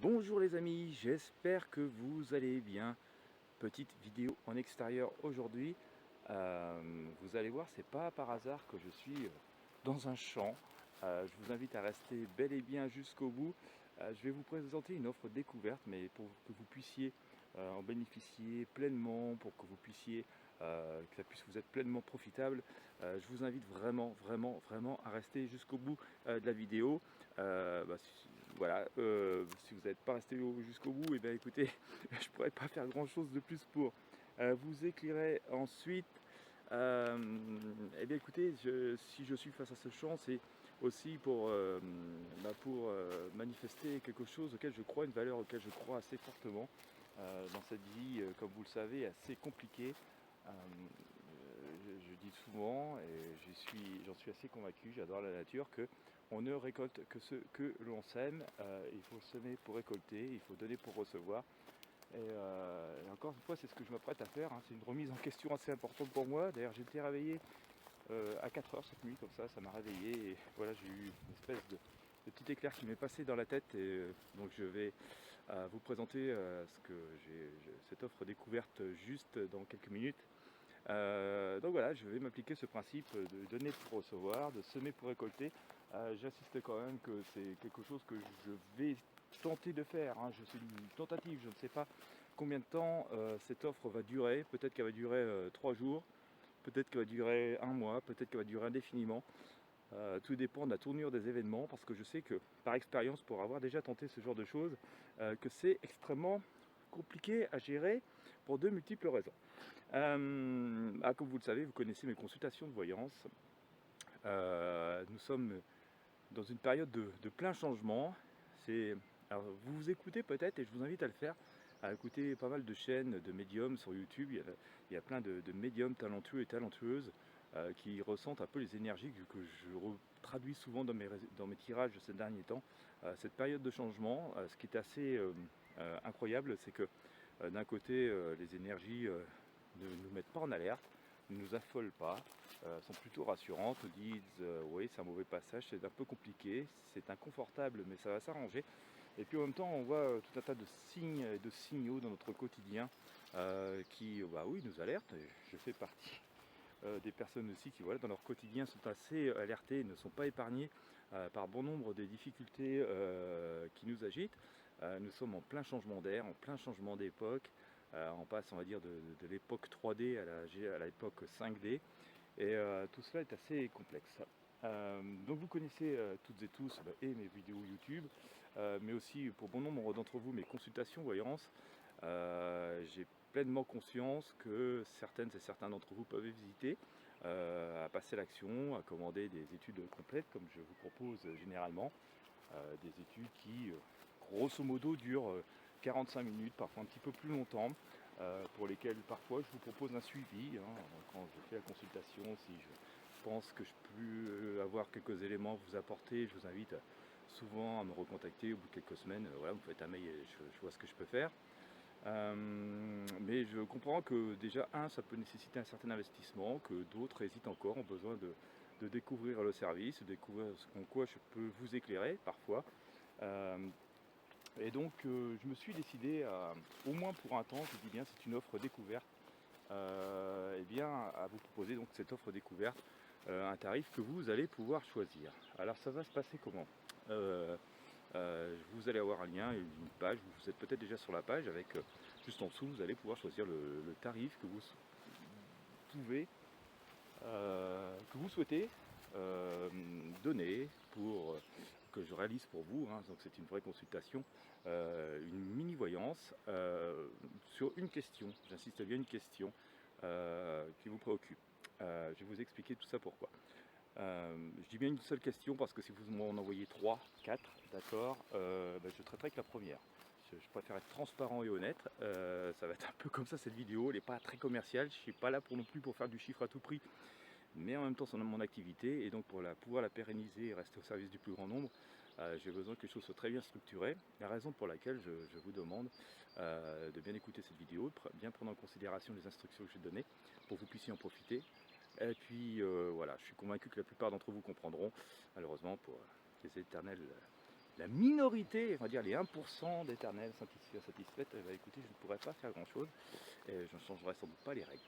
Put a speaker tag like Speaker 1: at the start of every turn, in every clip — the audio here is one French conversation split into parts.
Speaker 1: Bonjour les amis, j'espère que vous allez bien. Petite vidéo en extérieur aujourd'hui. Vous allez voir, c'est pas par hasard que je suis dans un champ. Je vous invite à rester bel et bien jusqu'au bout. Je vais vous présenter une offre découverte, mais pour que vous puissiez en bénéficier pleinement, pour que vous puissiez que ça puisse vous être pleinement profitable. Je vous invite vraiment à rester jusqu'au bout de la vidéo. Voilà, si vous n'êtes pas resté jusqu'au bout, et bien écoutez, je pourrais pas faire grand chose de plus pour vous éclairer ensuite. Eh bien écoutez, si je suis face à ce champ, c'est aussi pour manifester quelque chose auquel je crois, une valeur auquel je crois assez fortement dans cette vie, comme vous le savez, assez compliquée. Je dis souvent, et j'en suis assez convaincu, j'adore la nature, que on ne récolte que ce que l'on sème. Il faut semer pour récolter, il faut donner pour recevoir. Et encore une fois, c'est ce que je m'apprête à faire, hein. C'est une remise en question assez importante pour moi. D'ailleurs, j'ai été réveillé à 4 heures cette nuit, comme ça m'a réveillé. Et voilà, j'ai eu une espèce de petit éclair qui m'est passé dans la tête. Donc je vais vous présenter cette offre découverte juste dans quelques minutes. Donc voilà, je vais m'appliquer ce principe de donner pour recevoir, de semer pour récolter. J'insiste quand même que c'est quelque chose que je vais tenter de faire, hein. C'est une tentative, je ne sais pas combien de temps cette offre va durer. Peut-être qu'elle va durer 3 jours, peut-être qu'elle va durer un mois, peut-être qu'elle va durer indéfiniment. Tout dépend de la tournure des événements, parce que je sais que par expérience, pour avoir déjà tenté ce genre de choses, que c'est extrêmement compliqué à gérer pour de multiples raisons. Comme vous le savez, vous connaissez mes consultations de voyance. Nous sommes dans une période de plein changement. Alors, vous vous écoutez peut-être, et je vous invite à le faire, à écouter pas mal de chaînes de médiums sur YouTube. Il y a plein de médiums talentueux et talentueuses qui ressentent un peu les énergies que je traduis souvent dans mes tirages ces derniers temps. Cette période de changement, ce qui est assez incroyable, c'est que d'un côté, les énergies ne nous mettent pas en alerte, ne nous affolent pas, sont plutôt rassurantes, nous disent oui, c'est un mauvais passage, c'est un peu compliqué, c'est inconfortable, mais ça va s'arranger. Et puis en même temps, on voit tout un tas de signes et de signaux dans notre quotidien qui, oui, nous alertent. Et je fais partie des personnes aussi qui, voilà, dans leur quotidien, sont assez alertées, ne sont pas épargnées par bon nombre des difficultés qui nous agitent. Nous sommes en plein changement d'air, en plein changement d'époque. On passe, on va dire, de l'époque 3D à l'époque 5D. Et tout cela est assez complexe. Donc vous connaissez toutes et tous et mes vidéos YouTube, mais aussi pour bon nombre d'entre vous mes consultations voyance. J'ai pleinement conscience que certaines et certains d'entre vous peuvent hésiter à passer l'action, à commander des études complètes comme je vous propose généralement. Des études qui grosso modo durent 45 minutes, parfois un petit peu plus longtemps, pour lesquelles parfois je vous propose un suivi, hein, quand je fais la consultation. Si je pense que je peux avoir quelques éléments à vous apporter, je vous invite souvent à me recontacter au bout de quelques semaines. Voilà, vous me faites un mail et je vois ce que je peux faire. Mais je comprends que déjà, ça peut nécessiter un certain investissement, que d'autres hésitent encore, ont besoin de découvrir le service, de découvrir en quoi je peux vous éclairer parfois. Euh, et donc, je me suis décidé, au moins pour un temps, je dis bien, c'est une offre découverte, à vous proposer donc cette offre découverte, un tarif que vous allez pouvoir choisir. Alors, ça va se passer comment? Vous allez avoir un lien et une page, vous êtes peut-être déjà sur la page, avec juste en dessous, vous allez pouvoir choisir le tarif que vous pouvez, que vous souhaitez donner pour que je réalise pour vous, hein. Donc c'est une vraie consultation, une mini-voyance sur une question, j'insiste bien, une question qui vous préoccupe. Je vais vous expliquer tout ça pourquoi. Je dis bien une seule question parce que si vous m'en envoyez 3, 4, d'accord, je traiterai que la première. Je préfère être transparent et honnête. Ça va être un peu comme ça cette vidéo, elle n'est pas très commerciale, je ne suis pas là non plus pour faire du chiffre à tout prix, mais en même temps c'est mon activité, et donc pour pouvoir la pérenniser et rester au service du plus grand nombre, j'ai besoin que les choses soient très bien structurées. La raison pour laquelle je vous demande de bien écouter cette vidéo, de bien prendre en considération les instructions que je vais donner pour que vous puissiez en profiter. Et puis voilà, je suis convaincu que la plupart d'entre vous comprendront, malheureusement pour les éternels la minorité, on va dire les 1% d'éternels satisfaits, satisfaites, eh ben, écoutez, je ne pourrais pas faire grand-chose et je ne changerai sans doute pas les règles.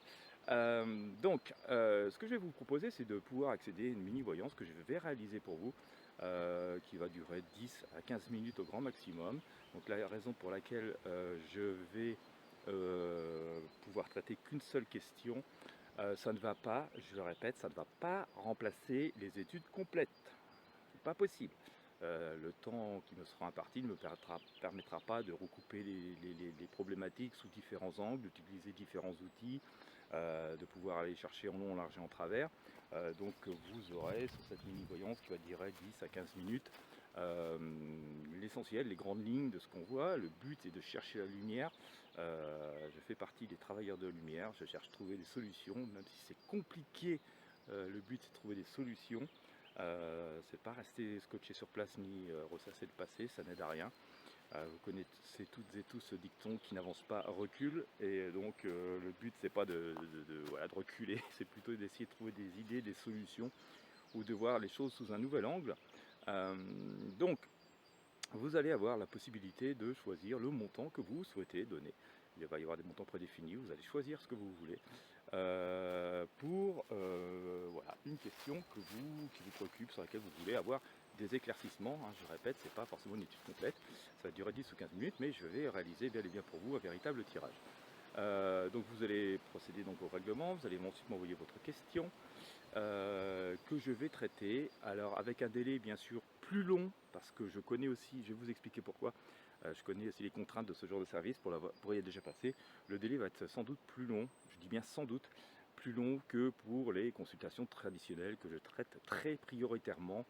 Speaker 1: Ce que je vais vous proposer, c'est de pouvoir accéder à une mini-voyance que je vais réaliser pour vous, qui va durer 10 à 15 minutes au grand maximum. Donc la raison pour laquelle je vais pouvoir traiter qu'une seule question, ça ne va pas, je le répète, ça ne va pas remplacer les études complètes. C'est pas possible. Le temps qui me sera imparti ne me permettra pas de recouper les problématiques sous différents angles, d'utiliser différents outils, de pouvoir aller chercher en long, en large et en travers. Donc vous aurez sur cette mini-voyance qui va durer 10 à 15 minutes l'essentiel, les grandes lignes de ce qu'on voit. Le but est de chercher la lumière. Je fais partie des travailleurs de la lumière, je cherche à trouver des solutions, même si c'est compliqué, le but c'est de trouver des solutions. C'est pas rester scotché sur place ni ressasser le passé, ça n'aide à rien. Vous connaissez toutes et tous ce dicton qui n'avance pas recule, et donc le but c'est pas voilà, de reculer, c'est plutôt d'essayer de trouver des idées, des solutions, ou de voir les choses sous un nouvel angle. Donc vous allez avoir la possibilité de choisir le montant que vous souhaitez donner. Il va y avoir des montants prédéfinis, vous allez choisir ce que vous voulez pour voilà, une question qui vous préoccupe, sur laquelle vous voulez avoir des éclaircissements. Hein, je répète, c'est pas forcément une étude complète, ça va durer 10 ou 15 minutes, mais je vais réaliser bel et bien pour vous un véritable tirage. Donc vous allez procéder donc au règlement, vous allez ensuite m'envoyer votre question que je vais traiter, alors avec un délai bien sûr plus long, parce que je connais aussi, je vais vous expliquer pourquoi, je connais aussi les contraintes de ce genre de service, pour y être déjà passé. Le délai va être sans doute plus long, je dis bien sans doute, plus long que pour les consultations traditionnelles que je traite très prioritairement.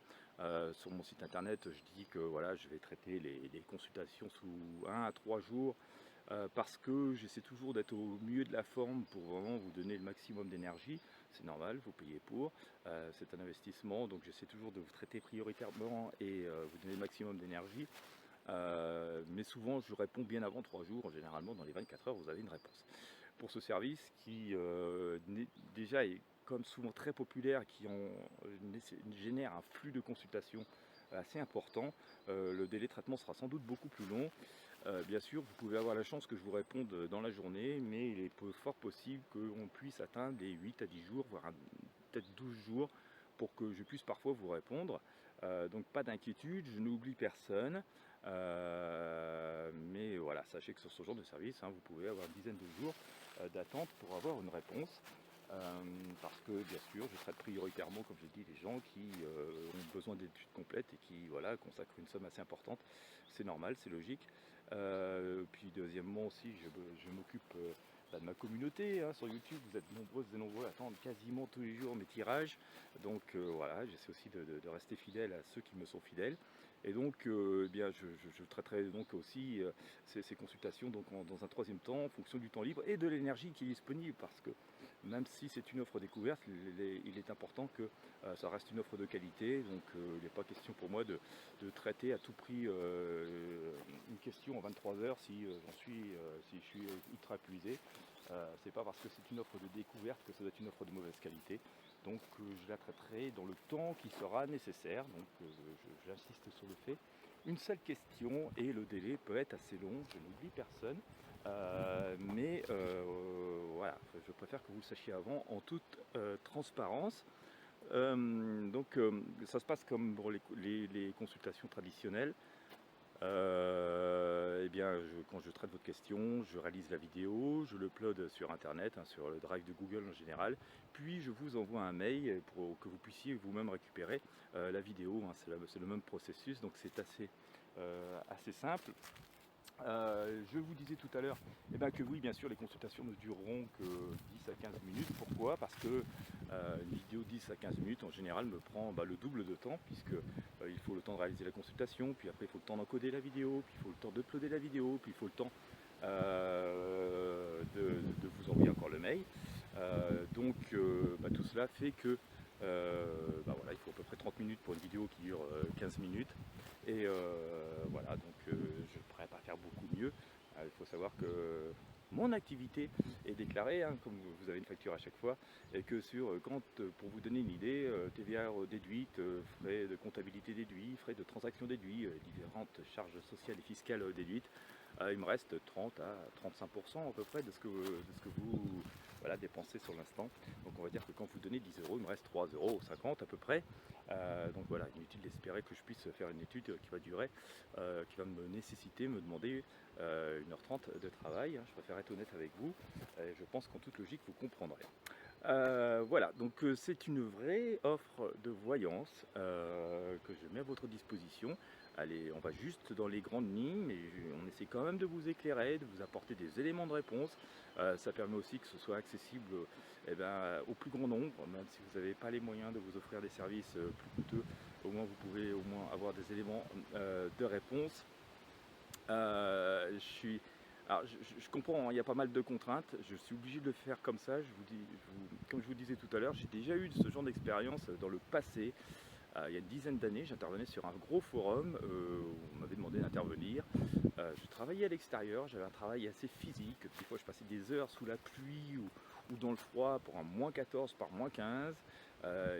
Speaker 1: Sur mon site internet, je dis que voilà, je vais traiter les consultations sous 1 à 3 jours, parce que j'essaie toujours d'être au mieux de la forme pour vraiment vous donner le maximum d'énergie. C'est normal, vous payez pour, c'est un investissement, donc j'essaie toujours de vous traiter prioritairement et vous donner le maximum d'énergie. Mais souvent je réponds bien avant 3 jours, généralement dans les 24 heures vous avez une réponse. Pour ce service qui déjà est comme souvent très populaire, qui génère un flux de consultations assez important, le délai de traitement sera sans doute beaucoup plus long. Bien sûr, vous pouvez avoir la chance que je vous réponde dans la journée, mais il est fort possible qu'on puisse atteindre les 8 à 10 jours, voire peut-être 12 jours, pour que je puisse parfois vous répondre. Donc pas d'inquiétude, je n'oublie personne. Mais voilà, sachez que sur ce genre de service, hein, vous pouvez avoir une dizaine de jours d'attente pour avoir une réponse. Parce que bien sûr, je traite prioritairement, comme j'ai dit, les gens qui ont besoin d'études complètes et qui voilà, consacrent une somme assez importante. C'est normal, c'est logique. Puis deuxièmement aussi, je m'occupe de ma communauté, hein, sur YouTube. Vous êtes nombreuses et nombreux à attendre quasiment tous les jours mes tirages. Donc voilà, j'essaie aussi de rester fidèle à ceux qui me sont fidèles. Et donc eh bien, je traiterai donc aussi ces consultations donc, dans un troisième temps, en fonction du temps libre et de l'énergie qui est disponible, parce que même si c'est une offre découverte, il est important que ça reste une offre de qualité. Donc il n'est pas question pour moi de traiter à tout prix une question en 23 heures si si je suis ultra épuisé. C'est pas parce que c'est une offre de découverte que ça doit être une offre de mauvaise qualité. Donc je la traiterai dans le temps qui sera nécessaire. Donc j'insiste sur le fait. Une seule question et le délai peut être assez long, je n'oublie personne. Mais voilà, je préfère que vous le sachiez avant en toute transparence. Ça se passe comme pour les consultations traditionnelles. Eh bien, quand je traite votre question, je réalise la vidéo, je l'upload sur internet, hein, sur le drive de Google en général, puis je vous envoie un mail pour que vous puissiez vous-même récupérer la vidéo, hein, c'est le même processus, donc c'est assez simple. Je vous disais tout à l'heure que oui, bien sûr, les consultations ne dureront que 10 à 15 minutes. Pourquoi? Parce que une vidéo 10 à 15 minutes, en général, me prend le double de temps, puisque il faut le temps de réaliser la consultation, puis après il faut le temps d'encoder la vidéo, puis il faut le temps d'uploader la vidéo, puis il faut le temps de vous envoyer encore le mail. Tout cela fait que voilà, il faut à peu près 30 minutes pour une vidéo qui dure 15 minutes. Et voilà, donc je ne pourrais pas faire beaucoup mieux. Il faut savoir que mon activité est déclarée, hein, comme vous avez une facture à chaque fois, et que pour vous donner une idée, TVA déduite, frais de comptabilité déduits, frais de transaction déduits, différentes charges sociales et fiscales déduites, il me reste 30 à 35% à peu près de ce que vous voilà, dépensez sur l'instant. Donc on va dire que quand vous donnez 10 euros, il me reste 3,50 € à peu près. Donc voilà, inutile d'espérer que je puisse faire une étude qui va durer, qui va me demander 1h30 de travail. Je préfère être honnête avec vous. Je pense qu'en toute logique, vous comprendrez. Voilà, donc c'est une vraie offre de voyance que je mets à votre disposition. Allez, on va juste dans les grandes lignes, mais on essaie quand même de vous éclairer, de vous apporter des éléments de réponse. Ça permet aussi que ce soit accessible au plus grand nombre, même si vous n'avez pas les moyens de vous offrir des services plus coûteux. Au moins, vous pouvez au moins avoir des éléments de réponse. Je comprends, hein, il y a pas mal de contraintes. Je suis obligé de le faire comme ça. Comme je vous disais tout à l'heure, j'ai déjà eu ce genre d'expérience dans le passé. Il y a une dizaine d'années, j'intervenais sur un gros forum où on m'avait demandé d'intervenir. Je travaillais à l'extérieur, j'avais un travail assez physique. Des fois, je passais des heures sous la pluie ou dans le froid pour un -14 par -15.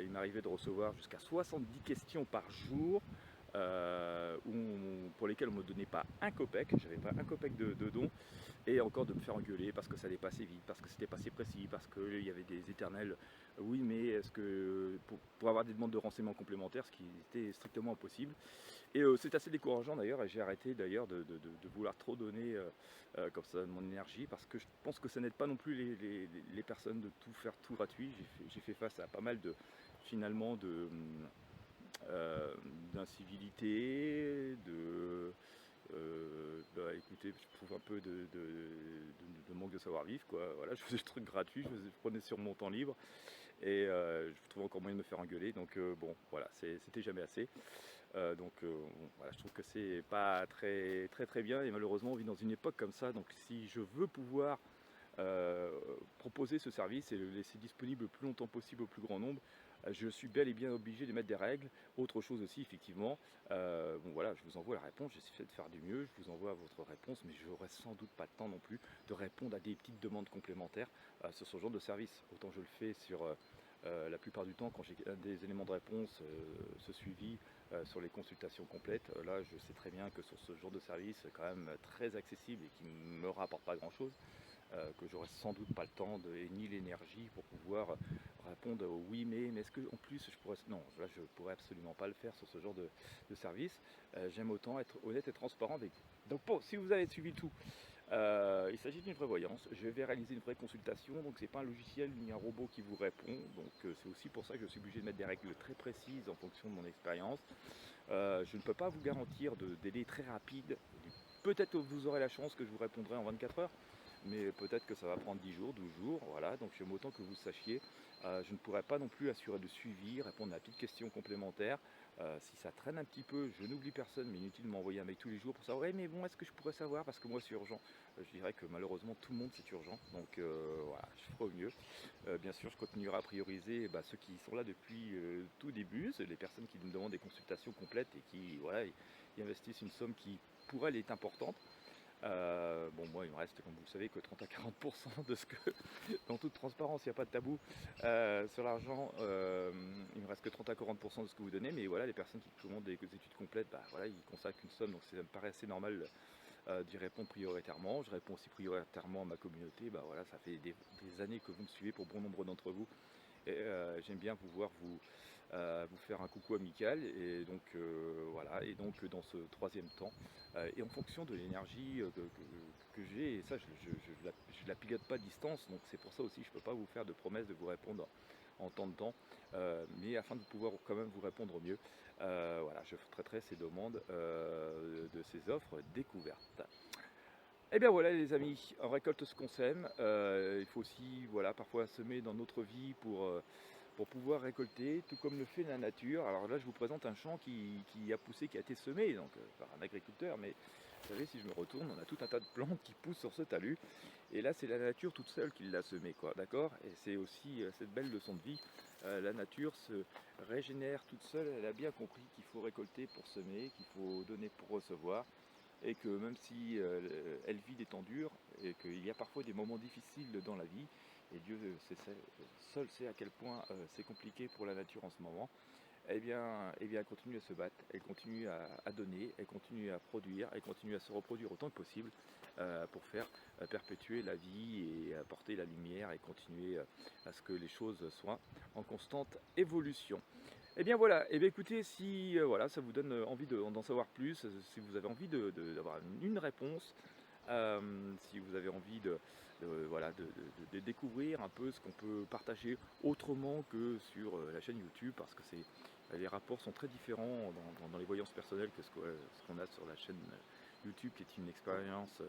Speaker 1: Il m'arrivait de recevoir jusqu'à 70 questions par jour. Pour lesquelles on ne me donnait pas un copec, j'avais pas un copec de don, et encore de me faire engueuler parce que ça allait passer vite, parce que c'était pas assez précis, parce qu'il y avait des éternels oui mais est-ce que pour avoir des demandes de renseignements complémentaires, ce qui était strictement impossible. Et c'est assez décourageant d'ailleurs, et j'ai arrêté d'ailleurs de vouloir trop donner comme ça de mon énergie, parce que je pense que ça n'aide pas non plus les personnes de tout faire tout gratuit. J'ai fait face à pas mal finalement d'incivilité, écoutez, je trouve un peu de manque de savoir-vivre, quoi. Voilà, je faisais le truc gratuit, je prenais sur mon temps libre, et je trouve encore moyen de me faire engueuler, donc bon, voilà, c'était jamais assez. Voilà, je trouve que c'est pas très très très bien, et malheureusement on vit dans une époque comme ça, donc si je veux pouvoir proposer ce service et le laisser disponible le plus longtemps possible au plus grand nombre, je suis bel et bien obligé de mettre des règles. Autre chose aussi, effectivement, bon voilà, je vous envoie la réponse, j'essaie de faire du mieux, je vous envoie votre réponse, mais je n'aurai sans doute pas le temps non plus de répondre à des petites demandes complémentaires sur ce genre de service. Autant je le fais sur la plupart du temps quand j'ai des éléments de réponse, ce suivi sur les consultations complètes. Là, je sais très bien que sur ce genre de service, quand même très accessible et qui ne me rapporte pas grand-chose, que j'aurais sans doute pas le temps ni l'énergie pour pouvoir répondre au oui mais est-ce que en plus je pourrais, non, là je pourrais absolument pas le faire sur ce genre de service. J'aime autant être honnête et transparent avec vous. Donc bon, si vous avez suivi le tout, il s'agit d'une vraie voyance. Je vais réaliser une vraie consultation, donc c'est pas un logiciel ni un robot qui vous répond, donc c'est aussi pour ça que je suis obligé de mettre des règles très précises en fonction de mon expérience. Je ne peux pas vous garantir de délai très rapide. Peut-être que vous aurez la chance que je vous répondrai en 24 heures, mais peut-être que ça va prendre 10 jours, 12 jours, voilà, donc j'aime autant que vous sachiez. Je ne pourrai pas non plus assurer de suivi, répondre à petites questions complémentaires. Si ça traîne un petit peu, je n'oublie personne, mais inutile de m'envoyer un mail tous les jours pour savoir, ouais, mais bon, est-ce que je pourrais savoir, parce que moi c'est urgent. Je dirais que malheureusement tout le monde c'est urgent, donc voilà, je ferai au mieux. Bien sûr, je continuerai à prioriser ceux qui sont là depuis tout début, c'est les personnes qui me demandent des consultations complètes et qui voilà, y investissent une somme qui pour elles est importante. Bon, moi, il me reste, comme vous le savez, que 30 à 40% de ce que, dans toute transparence, il n'y a pas de tabou sur l'argent. Il me reste que 30 à 40% de ce que vous donnez, mais voilà, les personnes qui commandent des études complètes, voilà, ils consacrent une somme, donc ça me paraît assez normal d'y répondre prioritairement. Je réponds aussi prioritairement à ma communauté. Voilà, ça fait des années que vous me suivez pour bon nombre d'entre vous. Et j'aime bien pouvoir vous faire un coucou amical, et donc voilà, et donc dans ce troisième temps, et en fonction de l'énergie que j'ai, et ça je la pilote pas à distance, donc c'est pour ça aussi je ne peux pas vous faire de promesses de vous répondre en temps de temps, mais afin de pouvoir quand même vous répondre au mieux, voilà, je traiterai ces demandes de ces offres découvertes. Et bien voilà les amis, on récolte ce qu'on sème. Il faut aussi voilà, parfois semer dans notre vie pour pouvoir récolter, tout comme le fait la nature. Alors là je vous présente un champ qui a poussé, qui a été semé donc, par un agriculteur, mais vous savez, si je me retourne, on a tout un tas de plantes qui poussent sur ce talus. Et là c'est la nature toute seule qui l'a semé, quoi, d'accord. Et c'est aussi cette belle leçon de vie. La nature se régénère toute seule, elle a bien compris qu'il faut récolter pour semer, qu'il faut donner pour recevoir. et que même si elle vit des temps durs, et qu'il y a parfois des moments difficiles dans la vie, et Dieu seul sait à quel point c'est compliqué pour la nature en ce moment, elle continue à se battre, elle continue à donner, elle continue à produire, elle continue à se reproduire autant que possible pour faire perpétuer la vie et apporter la lumière et continuer à ce que les choses soient en constante évolution. Et bien voilà, et bien écoutez, si voilà, ça vous donne envie d'en savoir plus, si vous avez envie d'avoir une réponse, si vous avez envie voilà, de découvrir un peu ce qu'on peut partager autrement que sur la chaîne YouTube, parce que les rapports sont très différents dans les voyances personnelles que ce qu'on a sur la chaîne YouTube, qui est une expérience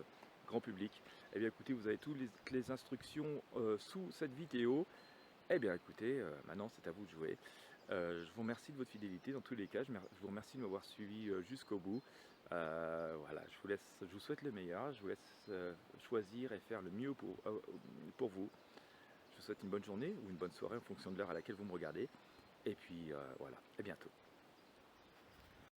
Speaker 1: grand public. Et bien écoutez, vous avez toutes les instructions sous cette vidéo. Eh bien écoutez, maintenant c'est à vous de jouer. Je vous remercie de votre fidélité dans tous les cas, je vous remercie de m'avoir suivi jusqu'au bout. Voilà, je vous souhaite le meilleur, je vous laisse choisir et faire le mieux pour vous. Je vous souhaite une bonne journée ou une bonne soirée en fonction de l'heure à laquelle vous me regardez. Et puis voilà, à bientôt.